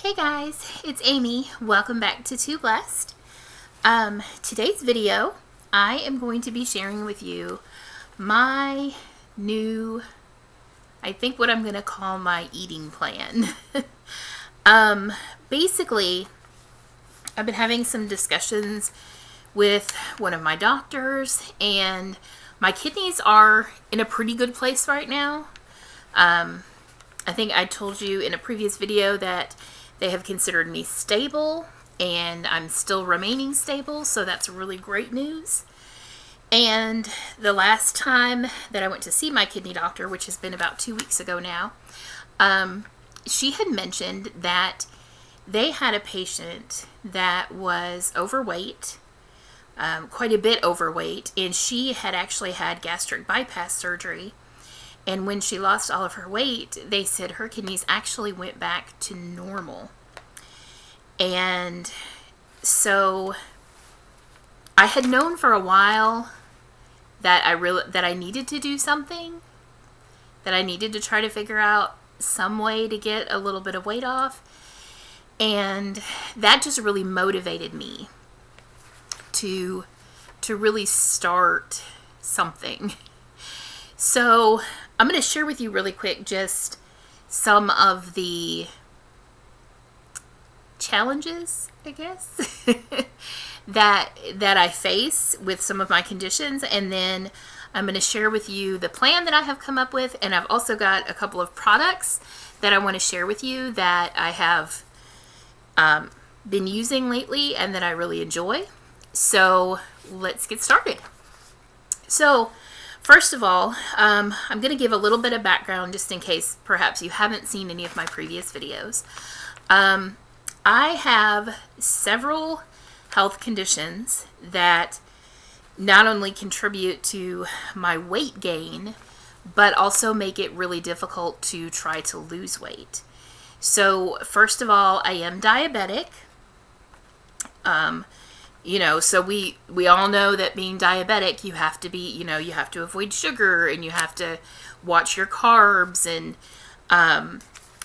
Hey guys, it's Amy. Welcome back to Too Blessed. Today's video, I am going to be sharing with you my new, I think what I'm going to call my eating plan. Basically, I've been having some discussions with one of my doctors, and my kidneys are in a pretty good place right now. I think I told you in a previous video that they have considered me stable, and I'm still remaining stable, so that's really great news. And the last time that I went to see my kidney doctor, which has been about 2 weeks ago now, she had mentioned that they had a patient that was overweight, quite a bit overweight, and she had actually had gastric bypass surgery. And when she lost all of her weight, they said her kidneys actually went back to normal. And so I had known for a while that I needed to do something, that I needed to try to figure out some way to get a little bit of weight off. And that just really motivated me to really start something. So I'm going to share with you really quick just some of the challenges, I guess, that I face with some of my conditions, and then I'm going to share with you the plan that I have come up with, and I've also got a couple of products that I want to share with you that I have been using lately and that I really enjoy. So let's get started. So first of all, I'm going to give a little bit of background just in case perhaps you haven't seen any of my previous videos. I have several health conditions that not only contribute to my weight gain, but also make it really difficult to try to lose weight. So first of all, I am diabetic. So we all know that being diabetic, you have to be, you have to avoid sugar and you have to watch your carbs. And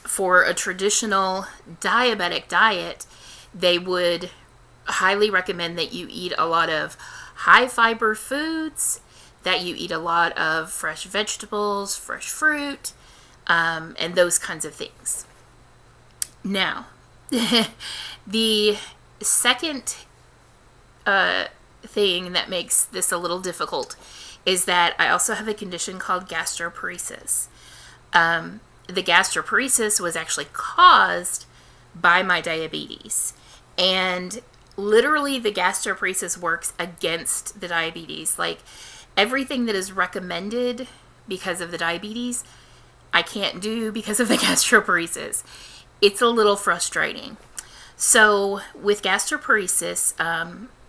for a traditional diabetic diet, they would highly recommend that you eat a lot of high fiber foods, that you eat a lot of fresh vegetables, fresh fruit, and those kinds of things. Now, the second thing that makes this a little difficult is that I also have a condition called gastroparesis. The gastroparesis was actually caused by my diabetes, and literally the gastroparesis works against the diabetes. Like, everything that is recommended because of the diabetes, I can't do because of the gastroparesis. It's a little frustrating. So with gastroparesis,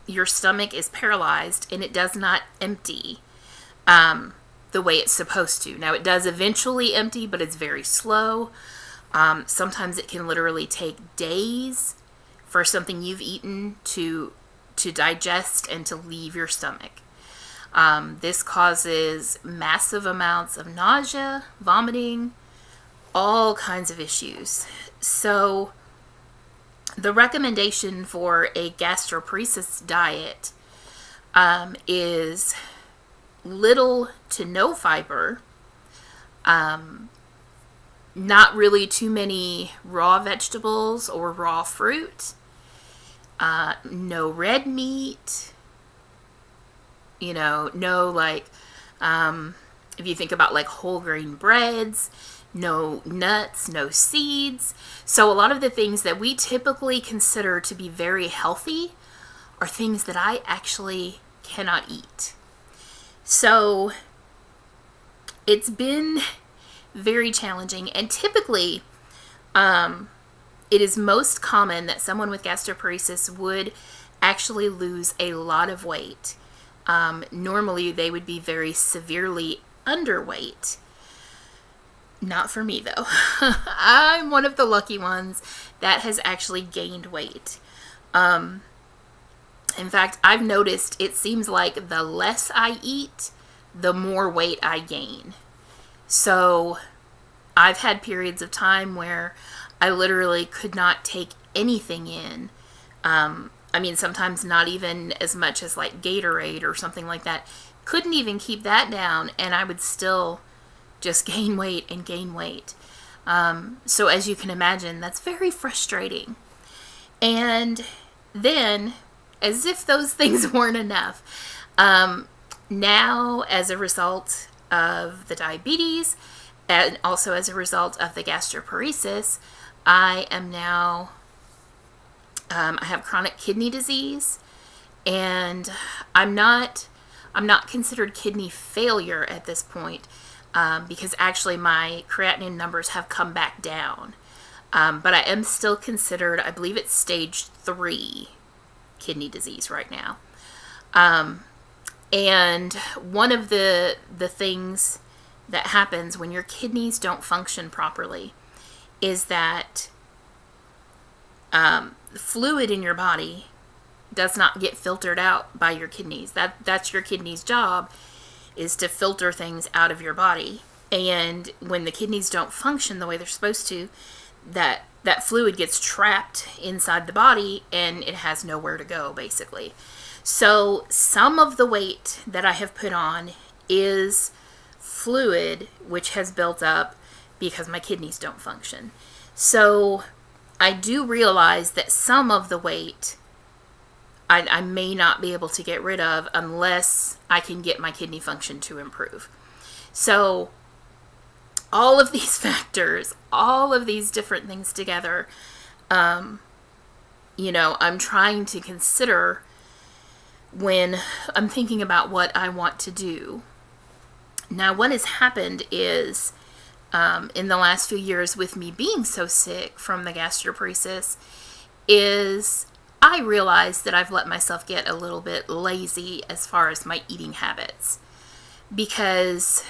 your stomach is paralyzed and it does not empty the way it's supposed to. Now, it does eventually empty, but it's very slow. Sometimes it can literally take days for something you've eaten to digest and to leave your stomach. This causes massive amounts of nausea, vomiting, all kinds of issues. So the recommendation for a gastroparesis diet is little to no fiber, not really too many raw vegetables or raw fruit, no red meat, no if you think about like whole grain breads, no nuts, no seeds. So a lot of the things that we typically consider to be very healthy are things that I actually cannot eat. So it's been very challenging, and typically it is most common that someone with gastroparesis would actually lose a lot of weight. Normally they would be very severely underweight. Not for me, though. I'm one of the lucky ones that has actually gained weight. In fact, I've noticed it seems like the less I eat, the more weight I gain. So I've had periods of time where I literally could not take anything in. I mean, sometimes not even as much as like Gatorade or something like that. Couldn't even keep that down, and I would still just gain weight and gain weight. So as you can imagine, that's very frustrating. And then, as if those things weren't enough, now as a result of the diabetes, and also as a result of the gastroparesis, I am now, I have chronic kidney disease, and I'm not considered kidney failure at this point, because actually my creatinine numbers have come back down. But I am still considered, I believe it's stage 3 kidney disease right now. And one of the things that happens when your kidneys don't function properly is that fluid in your body does not get filtered out by your kidneys. That's your kidney's job, is to filter things out of your body. And when the kidneys don't function the way they're supposed to, that fluid gets trapped inside the body and it has nowhere to go, basically. So some of the weight that I have put on is fluid which has built up because my kidneys don't function. So I do realize that some of the weight I may not be able to get rid of unless I can get my kidney function to improve. So all of these factors, all of these different things together, I'm trying to consider when I'm thinking about what I want to do. Now, what has happened is, in the last few years with me being so sick from the gastroparesis, is I realized that I've let myself get a little bit lazy as far as my eating habits, because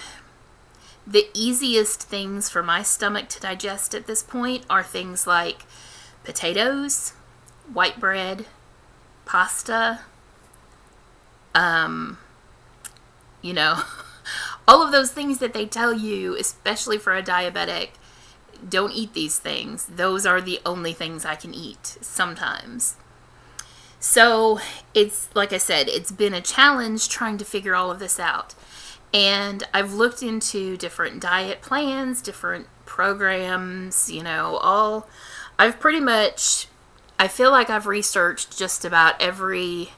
the easiest things for my stomach to digest at this point are things like potatoes, white bread, pasta, all of those things that they tell you, especially for a diabetic, don't eat these things. Those are the only things I can eat sometimes. So it's, like I said, it's been a challenge trying to figure all of this out. And I've looked into different diet plans, different programs, I feel like I've researched just about every,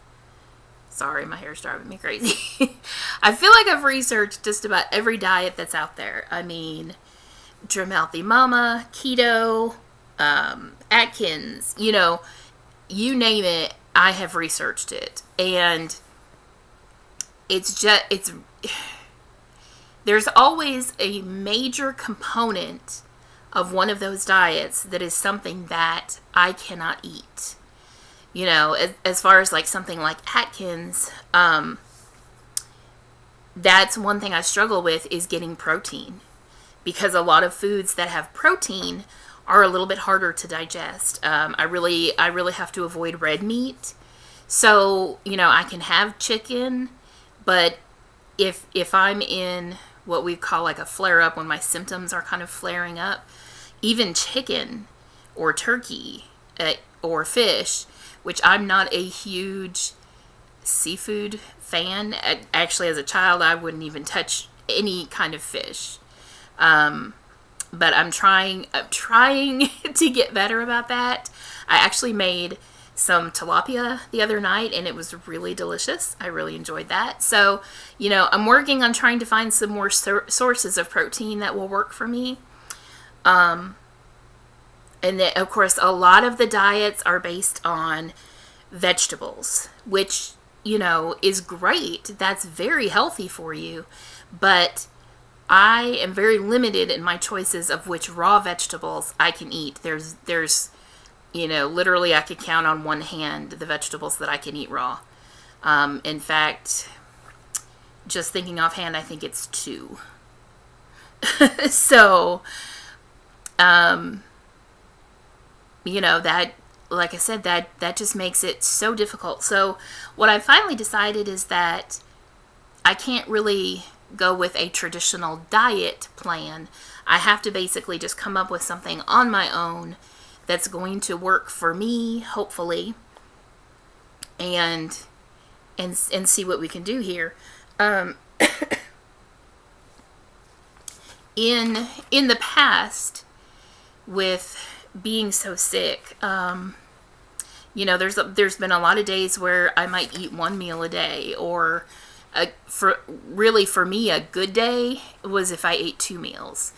sorry, my hair's driving me crazy. I feel like I've researched just about every diet that's out there. I mean, Dromelty Mama, keto, Atkins, you name it, I have researched it. And there's always a major component of one of those diets that is something that I cannot eat. As far as like something like Atkins, that's one thing I struggle with, is getting protein, because a lot of foods that have protein are a little bit harder to digest. I really have to avoid red meat. So, I can have chicken, but if I'm in what we call like a flare-up, when my symptoms are kind of flaring up, even chicken or turkey or fish, which I'm not a huge seafood fan. Actually, as a child, I wouldn't even touch any kind of fish. But I'm trying to get better about that. I actually made some tilapia the other night, and it was really delicious. I really enjoyed that. So, I'm working on trying to find some more sources of protein that will work for me. And then, of course, a lot of the diets are based on vegetables, which, is great. That's very healthy for you. But I am very limited in my choices of which raw vegetables I can eat. There's literally I could count on one hand the vegetables that I can eat raw. In fact, just thinking offhand, I think it's 2. So, that, like I said, that just makes it so difficult. So what I finally decided is that I can't really go with a traditional diet plan. I have to basically just come up with something on my own that's going to work for me, hopefully, and see what we can do here. In the past, with being so sick, there's been a lot of days where I might eat one meal a day, or for me, a good day was if I ate 2 meals.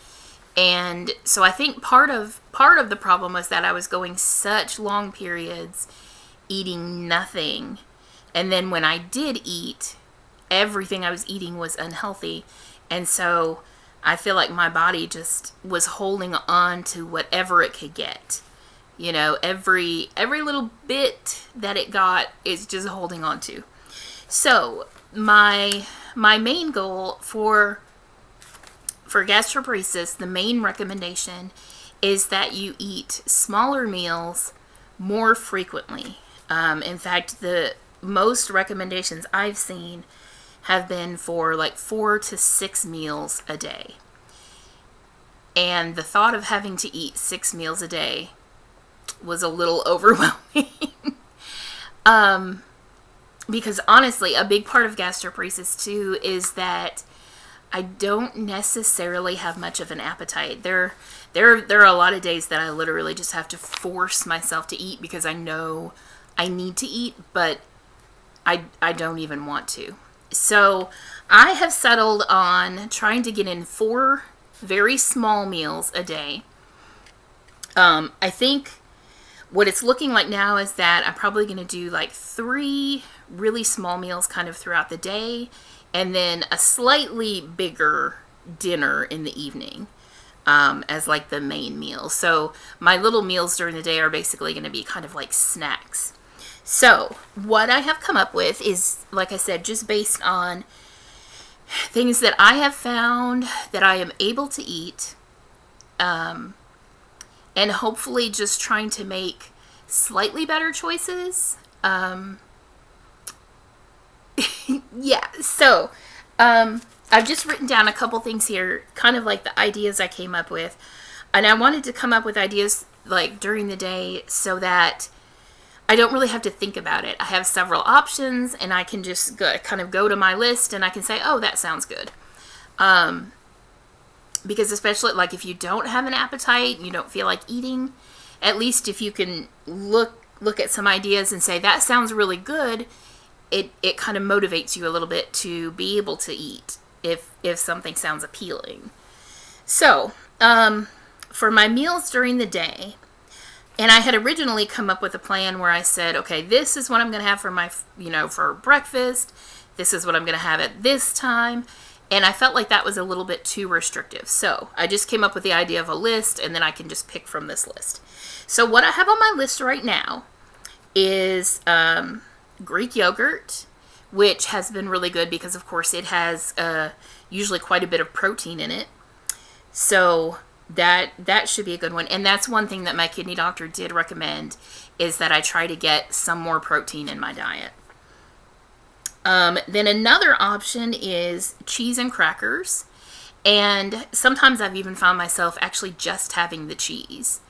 And so I think part of the problem was that I was going such long periods eating nothing. And then when I did eat, everything I was eating was unhealthy. And so I feel like my body just was holding on to whatever it could get. Every little bit that it got is just holding on to. So my main goal for gastroparesis, the main recommendation is that you eat smaller meals more frequently. In fact, the most recommendations I've seen have been for like 4 to 6 meals a day. And the thought of having to eat 6 meals a day was a little overwhelming. Because honestly, a big part of gastroparesis too is that I don't necessarily have much of an appetite. There are a lot of days that I literally just have to force myself to eat because I know I need to eat, but I don't even want to. So I have settled on trying to get in 4 very small meals a day. I think what it's looking like now is that I'm probably going to do like 3 really small meals kind of throughout the day, and then a slightly bigger dinner in the evening as like the main meal. So my little meals during the day are basically going to be kind of like snacks. So what I have come up with is, like I said, just based on things that I have found that I am able to eat, and hopefully just trying to make slightly better choices. So I've just written down a couple things here, kind of like the ideas I came up with. And I wanted to come up with ideas like during the day so that I don't really have to think about it. I have several options and I can just go to my list and I can say, oh, that sounds good. Because especially like if you don't have an appetite, you don't feel like eating, at least if you can look at some ideas and say, that sounds really good, it kind of motivates you a little bit to be able to eat if something sounds appealing. So, for my meals during the day, and I had originally come up with a plan where I said, okay, this is what I'm going to have for my, for breakfast. This is what I'm going to have at this time. And I felt like that was a little bit too restrictive. So I just came up with the idea of a list, and then I can just pick from this list. So what I have on my list right now is Greek yogurt, which has been really good because, of course, it has usually quite a bit of protein in it. So that should be a good one. And that's one thing that my kidney doctor did recommend, is that I try to get some more protein in my diet. Then another option is cheese and crackers. And sometimes I've even found myself actually just having the cheese.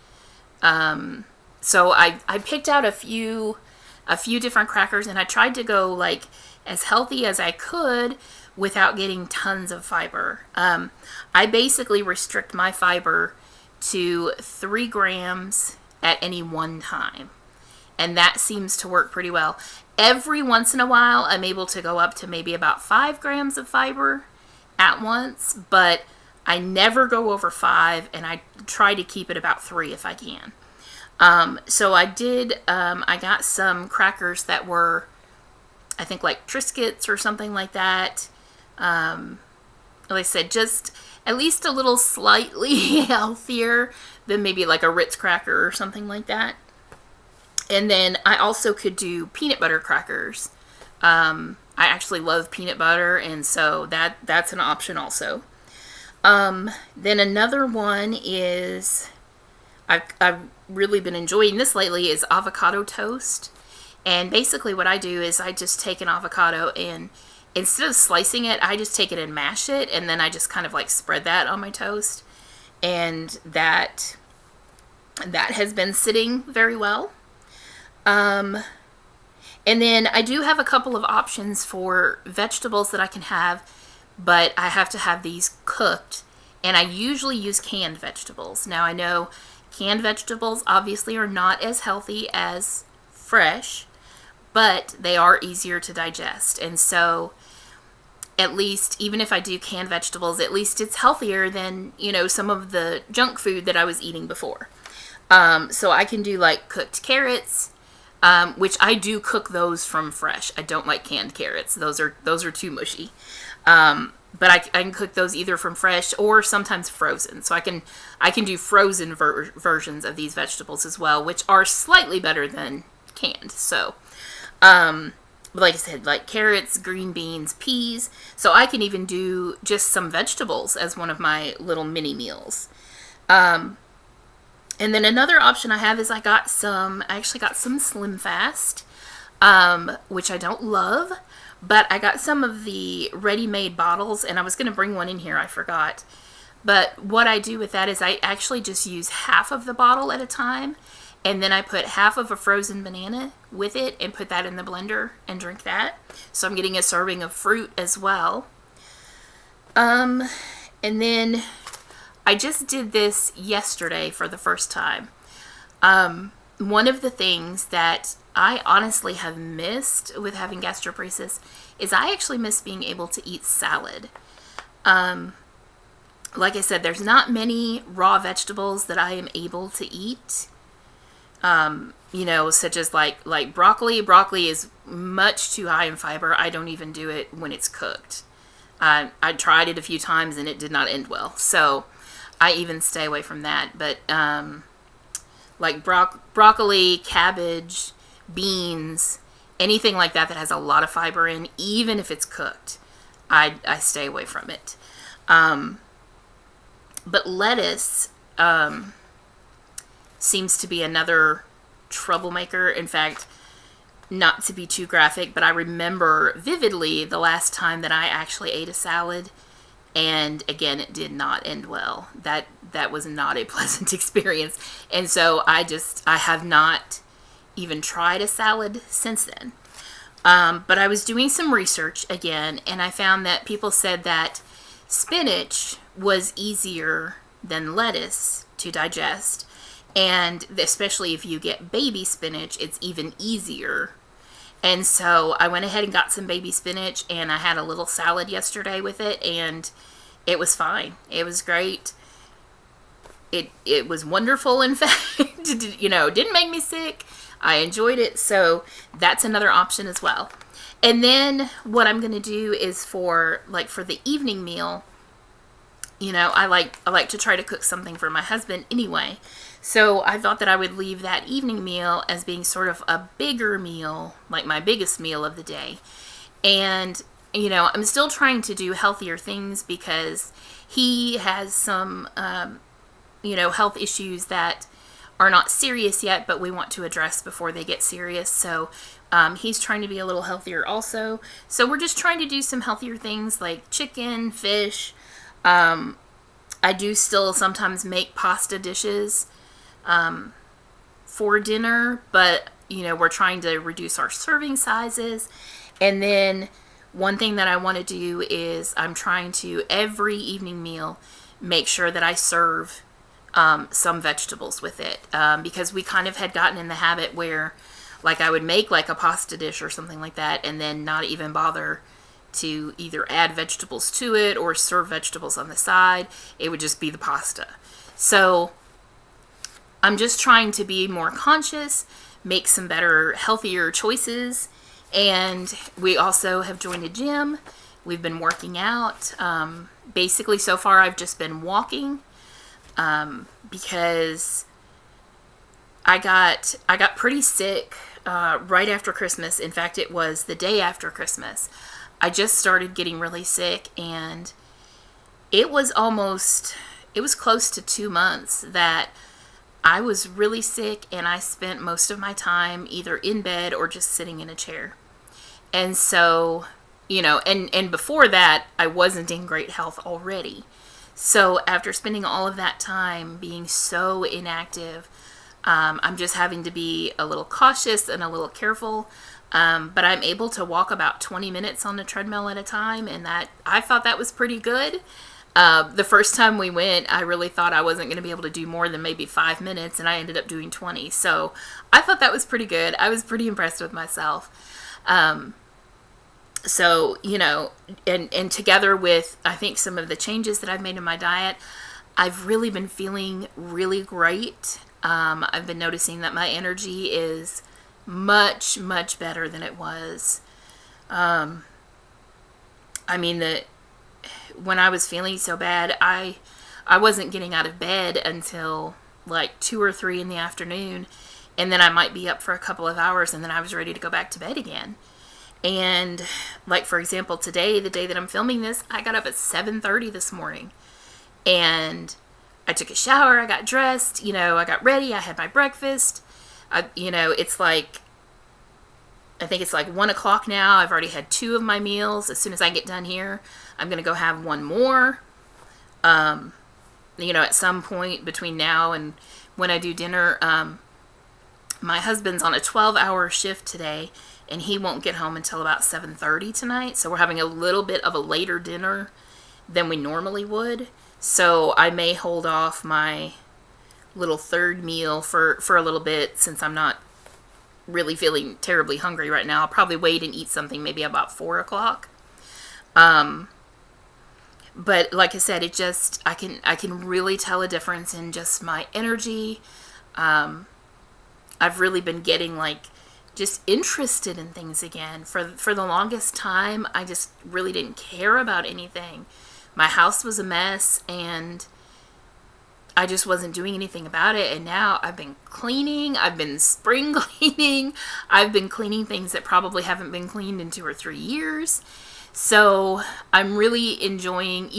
So I picked out a few different crackers, and I tried to go like as healthy as I could without getting tons of fiber. I basically restrict my fiber to 3 grams at any one time. And that seems to work pretty well. Every once in a while, I'm able to go up to maybe about 5 grams of fiber at once, but I never go over 5, and I try to keep it about 3 if I can. So I did, I got some crackers that were, I think like Triscuits or something like that. Like I said, just at least a little slightly healthier than maybe like a Ritz cracker or something like that. And then I also could do peanut butter crackers. I actually love peanut butter, and so that's an option also. Then another one is, I've really been enjoying this lately, is avocado toast. And basically what I do is I just take an avocado and instead of slicing it, I just take it and mash it, and then I just kind of like spread that on my toast. And that has been sitting very well. And then I do have a couple of options for vegetables that I can have, but I have to have these cooked, and I usually use canned vegetables. Now I know canned vegetables obviously are not as healthy as fresh, but they are easier to digest. And so at least, even if I do canned vegetables, at least it's healthier than, some of the junk food that I was eating before. So I can do like cooked carrots, which I do cook those from fresh. I don't like canned carrots. Those are too mushy. But I can cook those either from fresh or sometimes frozen. So I can do frozen versions of these vegetables as well, which are slightly better than canned. So, like I said, like carrots, green beans, peas. So I can even do just some vegetables as one of my little mini meals. And then another option I have is I actually got some Slim Fast, which I don't love, but I got some of the ready-made bottles, and I was going to bring one in here, I forgot. But what I do with that is I actually just use half of the bottle at a time, and then I put half of a frozen banana with it and put that in the blender and drink that. So I'm getting a serving of fruit as well. And then I just did this yesterday for the first time. One of the things that I honestly have missed with having gastroparesis is I actually miss being able to eat salad. Like I said, there's not many raw vegetables that I am able to eat. Such as like broccoli. Broccoli is much too high in fiber. I don't even do it when it's cooked. I tried it a few times and it did not end well. So I even stay away from that. But like broccoli, cabbage, beans, anything like that has a lot of fiber in, even if it's cooked, I stay away from it. But lettuce seems to be another troublemaker. In fact, not to be too graphic, but I remember vividly the last time that I actually ate a salad, and again, it did not end well. That was not a pleasant experience. And so I have not even tried a salad since then. But I was doing some research again, and I found that people said that spinach was easier than lettuce to digest. And especially if you get baby spinach, it's even easier. And so I went ahead and got some baby spinach, and I had a little salad yesterday with it, and it was fine. It was great. It was wonderful, in fact. Didn't make me sick. I enjoyed it. So that's another option as well. And then what I'm going to do is for the evening meal, I like to try to cook something for my husband anyway. So I thought that I would leave that evening meal as being sort of a bigger meal, like my biggest meal of the day. And, I'm still trying to do healthier things because he has some, health issues that are not serious yet, but we want to address before they get serious. So he's trying to be a little healthier also. So we're just trying to do some healthier things like chicken, fish. I do still sometimes make pasta dishes for dinner, but we're trying to reduce our serving sizes. And then one thing that I want to do is I'm trying to every evening meal make sure that I serve some vegetables with it, because we kind of had gotten in the habit where I would make like a pasta dish or something like that and then not even bother to either add vegetables to it or serve vegetables on the side. It would just be the pasta. So I'm just trying to be more conscious, make some better, healthier choices. And we also have joined a gym. We've been working out. Basically, so far, I've just been walking because I got pretty sick right after Christmas. In fact, it was the day after Christmas. I just started getting really sick, and it was close to 2 months that I was really sick, and I spent most of my time either in bed or just sitting in a chair. And so and before that, I wasn't in great health already. So after spending all of that time being so inactive, I'm just having to be a little cautious and a little careful. But I'm able to walk about 20 minutes on the treadmill at a time, and I thought that was pretty good. The first time we went, I really thought I wasn't going to be able to do more than maybe 5 minutes, and I ended up doing 20. So I thought that was pretty good. I was pretty impressed with myself. So, and together with, I think, some of the changes that I've made in my diet, I've really been feeling really great. I've been noticing that my energy is much, much better than it was. When I was feeling so bad, I wasn't getting out of bed until like 2 or 3 in the afternoon, and then I might be up for a couple of hours, and then I was ready to go back to bed again. And like, for example, today, the day that I'm filming this, I got up at 7:30 this morning, and I took a shower, I got dressed, I got ready, I had my breakfast. It's like, I think it's like 1 o'clock now. I've already had 2 of my meals. As soon as I get done here, I'm going to go have one more. At some point between now and when I do dinner, my husband's on a 12-hour shift today, and he won't get home until about 7:30 tonight. So we're having a little bit of a later dinner than we normally would. So I may hold off my little third meal for a little bit, since I'm not really feeling terribly hungry right now. I'll probably wait and eat something maybe about 4 o'clock. But like I said, I can really tell a difference in just my energy. I've really been getting just interested in things again. For the longest time, I just really didn't care about anything. My house was a mess, and I just wasn't doing anything about it. And now I've been cleaning. I've been spring cleaning. I've been cleaning things that probably haven't been cleaned in 2 or 3 years. So I'm really enjoying,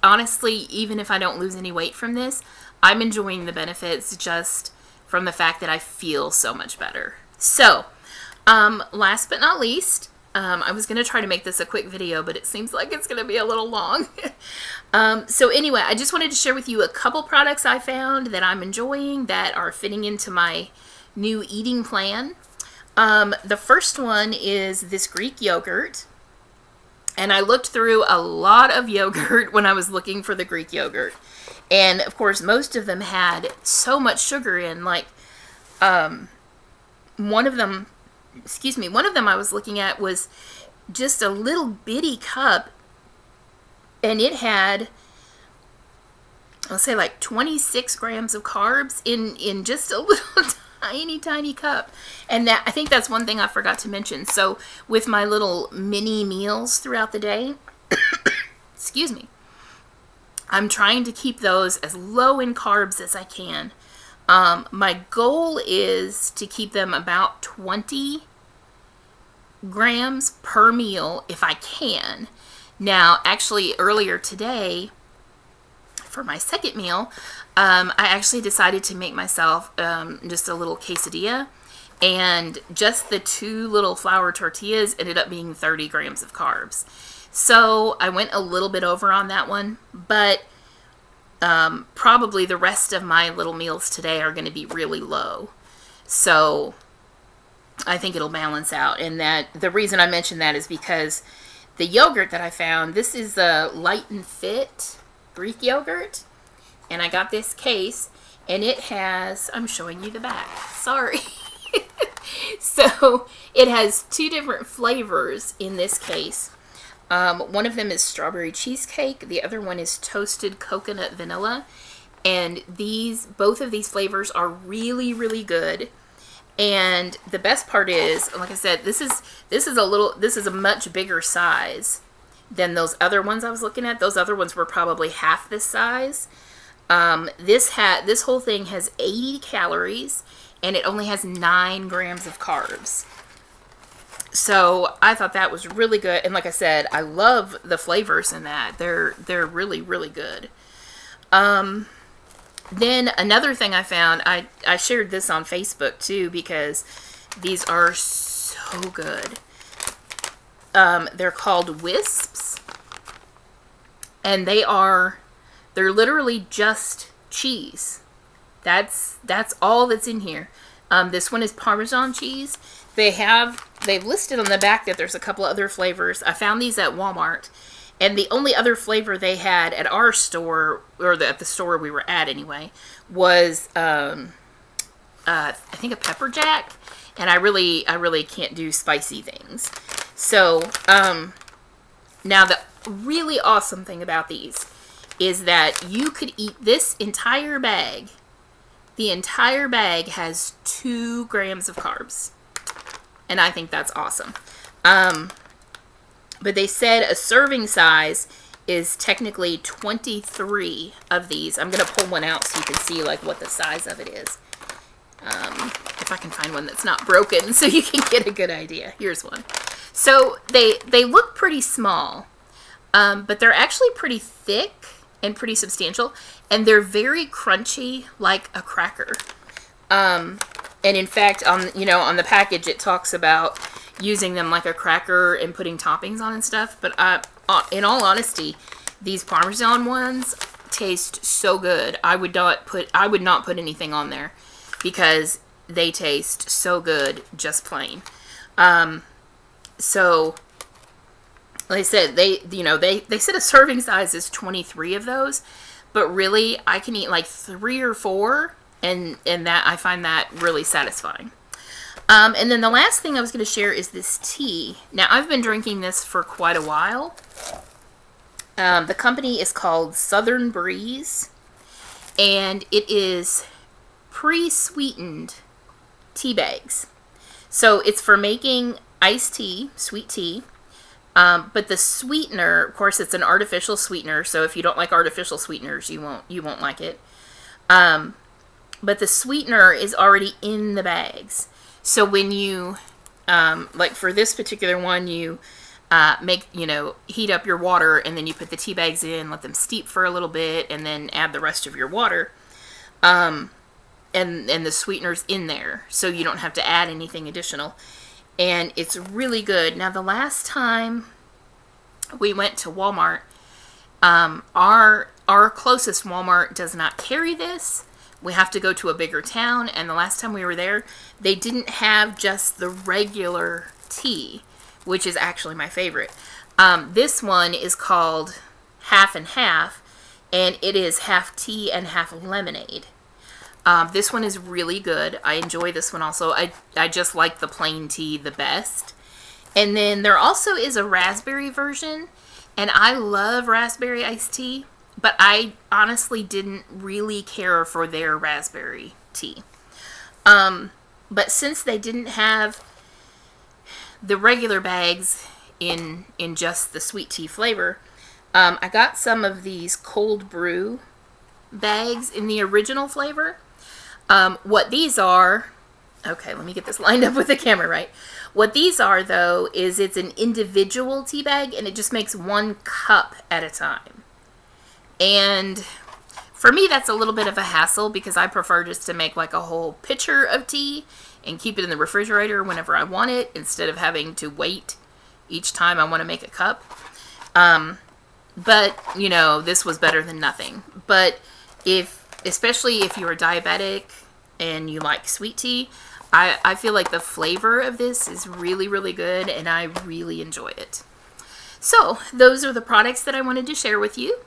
honestly, even if I don't lose any weight from this, I'm enjoying the benefits just from the fact that I feel so much better. So, last but not least, I was going to try to make this a quick video, but it seems like it's going to be a little long. So anyway, I just wanted to share with you a couple products I found that I'm enjoying that are fitting into my new eating plan. The first one is this Greek yogurt. And I looked through a lot of yogurt when I was looking for the Greek yogurt. And of course, most of them had so much sugar in. One of them I was looking at was just a little bitty cup, and it had, I'll say, 26 grams of carbs in just a little tiny cup. And I think that's one thing I forgot to mention. So with my little mini meals throughout the day, excuse me, I'm trying to keep those as low in carbs as I can. My goal is to keep them about 20 grams per meal if I can. Now, actually, earlier today, for my second meal, I actually decided to make myself just a little quesadilla, and just the 2 little flour tortillas ended up being 30 grams of carbs. So I went a little bit over on that one, but probably the rest of my little meals today are going to be really low. So I think it'll balance out. And that the reason I mention that is because the yogurt that I found, this is the Light and Fit Greek yogurt, and I got this case, and it has, I'm showing you the back, sorry. So it has 2 different flavors in this case. One of them is strawberry cheesecake, the other one is toasted coconut vanilla, and both of these flavors are really, really good. And the best part is, like I said, this is a much bigger size than those other ones I was looking at. Those other ones were probably half this size. This whole thing has 80 calories, and it only has 9 grams of carbs. So I thought that was really good. And like I said, I love the flavors in that. They're really, really good. Then another thing I found, I shared this on Facebook too, because these are so good. they're called Wisps, and they're literally just cheese. That's all that's in here. This one is Parmesan cheese. They've listed on the back that there's a couple other flavors. I found these at Walmart, and the only other flavor they had at our store, or at the store we were at anyway, was I think a pepper jack. And I really can't do spicy things. So now the really awesome thing about these is that you could eat this entire bag. The entire bag has 2 grams of carbs. And I think that's awesome. But they said a serving size is technically 23 of these. I'm going to pull one out so you can see like what the size of it is. If I can find one that's not broken so you can get a good idea. Here's one. So they look pretty small, but they're actually pretty thick and pretty substantial, and they're very crunchy like a cracker. And in fact, on the package it talks about using them like a cracker and putting toppings on and stuff. But in all honesty, these Parmesan ones taste so good. I would not put anything on there because they taste so good just plain. So like I said, they said a serving size is 23 of those, but really I can eat like 3 or 4, and that I find that really satisfying. And then the last thing I was going to share is this tea. Now I've been drinking this for quite a while. The company is called Southern Breeze, and it is pre-sweetened tea bags. So it's for making iced tea, sweet tea. But the sweetener, of course, it's an artificial sweetener. So if you don't like artificial sweeteners, you won't like it. But the sweetener is already in the bags. So when you, like for this particular one, you heat up your water, and then you put the tea bags in, let them steep for a little bit, and then add the rest of your water. And the sweetener's in there, so you don't have to add anything additional. And it's really good. Now, the last time we went to Walmart, our closest Walmart does not carry this. We have to go to a bigger town, and the last time we were there, they didn't have just the regular tea, which is actually my favorite. This one is called Half and Half, and it is half tea and half lemonade. This one is really good. I enjoy this one also. I just like the plain tea the best. And then there also is a raspberry version, and I love raspberry iced tea, but I honestly didn't really care for their raspberry tea. But since they didn't have the regular bags in just the sweet tea flavor, I got some of these cold brew bags in the original flavor. What these are, okay, let me get this lined up with the camera right. What these are, though, is it's an individual tea bag, and it just makes 1 cup at a time. And for me, that's a little bit of a hassle because I prefer just to make like a whole pitcher of tea and keep it in the refrigerator whenever I want it, instead of having to wait each time I want to make a cup. But, this was better than nothing. But especially if you're diabetic and you like sweet tea, I feel like the flavor of this is really, really good, and I really enjoy it. So, those are the products that I wanted to share with you.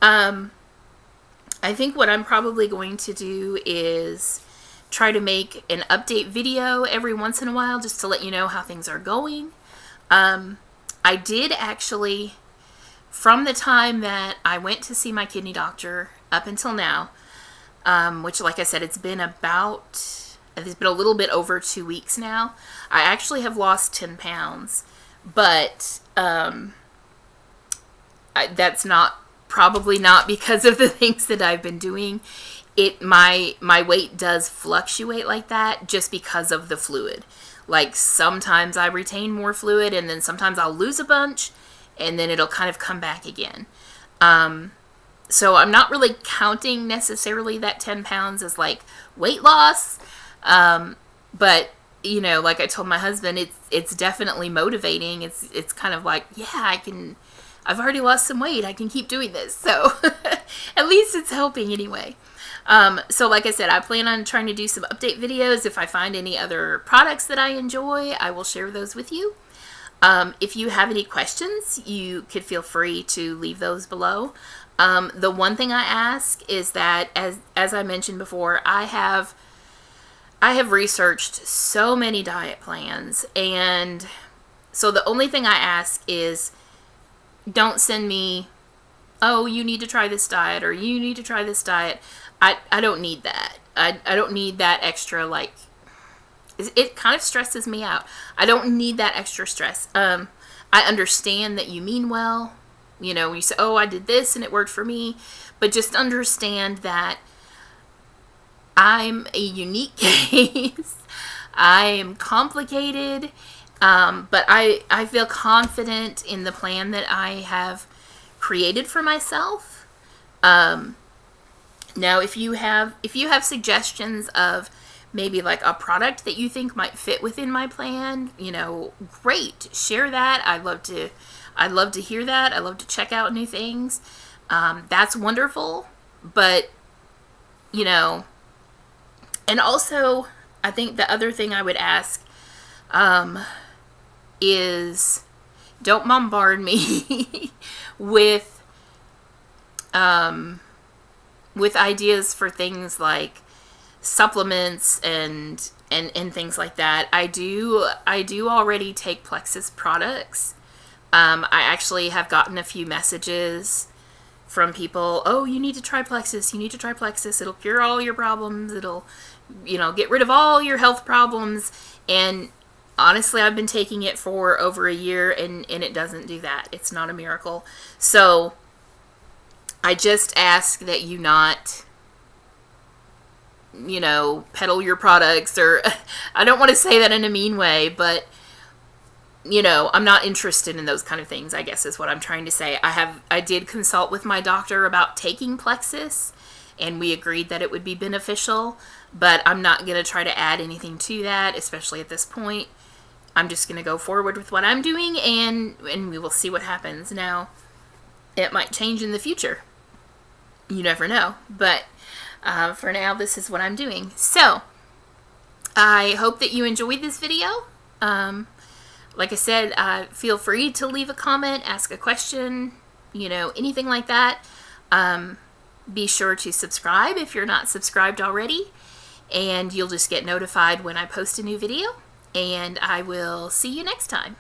I think what I'm probably going to do is try to make an update video every once in a while just to let you know how things are going. I did actually, from the time that I went to see my kidney doctor up until now, which, like I said, it's been a little bit over 2 weeks now. I actually have lost 10 pounds, but that's probably not because of the things that I've been doing. My weight does fluctuate like that just because of the fluid. Like, sometimes I retain more fluid, and then sometimes I'll lose a bunch, and then it'll kind of come back again. So I'm not really counting necessarily that 10 pounds as like weight loss. But you know, like I told my husband, it's definitely motivating. It's kind of like, yeah, I've already lost some weight. I can keep doing this. So at least it's helping anyway. So like I said, I plan on trying to do some update videos. If I find any other products that I enjoy, I will share those with you. If you have any questions, you could feel free to leave those below. The one thing I ask is that, as I mentioned before, I have researched so many diet plans, and so the only thing I ask is, don't send me, oh, you need to try this diet, or you need to try this diet. I don't need that. I don't need that extra, like, it kind of stresses me out. I don't need that extra stress. I understand that you mean well. You know, you say, oh, I did this and it worked for me. But just understand that I'm a unique case. I am complicated. But I feel confident in the plan that I have created for myself. Now, if you have suggestions of maybe like a product that you think might fit within my plan, you know, great. Share that. I'd love to hear that. I love to check out new things. That's wonderful. But, you know, and also I think the other thing I would ask is, don't bombard me with ideas for things like supplements and things like that. I do already take Plexus products. I actually have gotten a few messages from people, oh, you need to try Plexus. You need to try Plexus. It'll cure all your problems. It'll, you know, get rid of all your health problems. And honestly, I've been taking it for over a year, and it doesn't do that. It's not a miracle. So I just ask that you not, you know, peddle your products, or I don't want to say that in a mean way, but, you know, I'm not interested in those kind of things, I guess is what I'm trying to say. I did consult with my doctor about taking Plexus, and we agreed that it would be beneficial, but I'm not going to try to add anything to that, especially at this point. I'm just going to go forward with what I'm doing, and we will see what happens. Now, it might change in the future. You never know, but for now, this is what I'm doing. So, I hope that you enjoyed this video. Like I said, feel free to leave a comment, ask a question, you know, anything like that. Be sure to subscribe if you're not subscribed already, and you'll just get notified when I post a new video. And I will see you next time.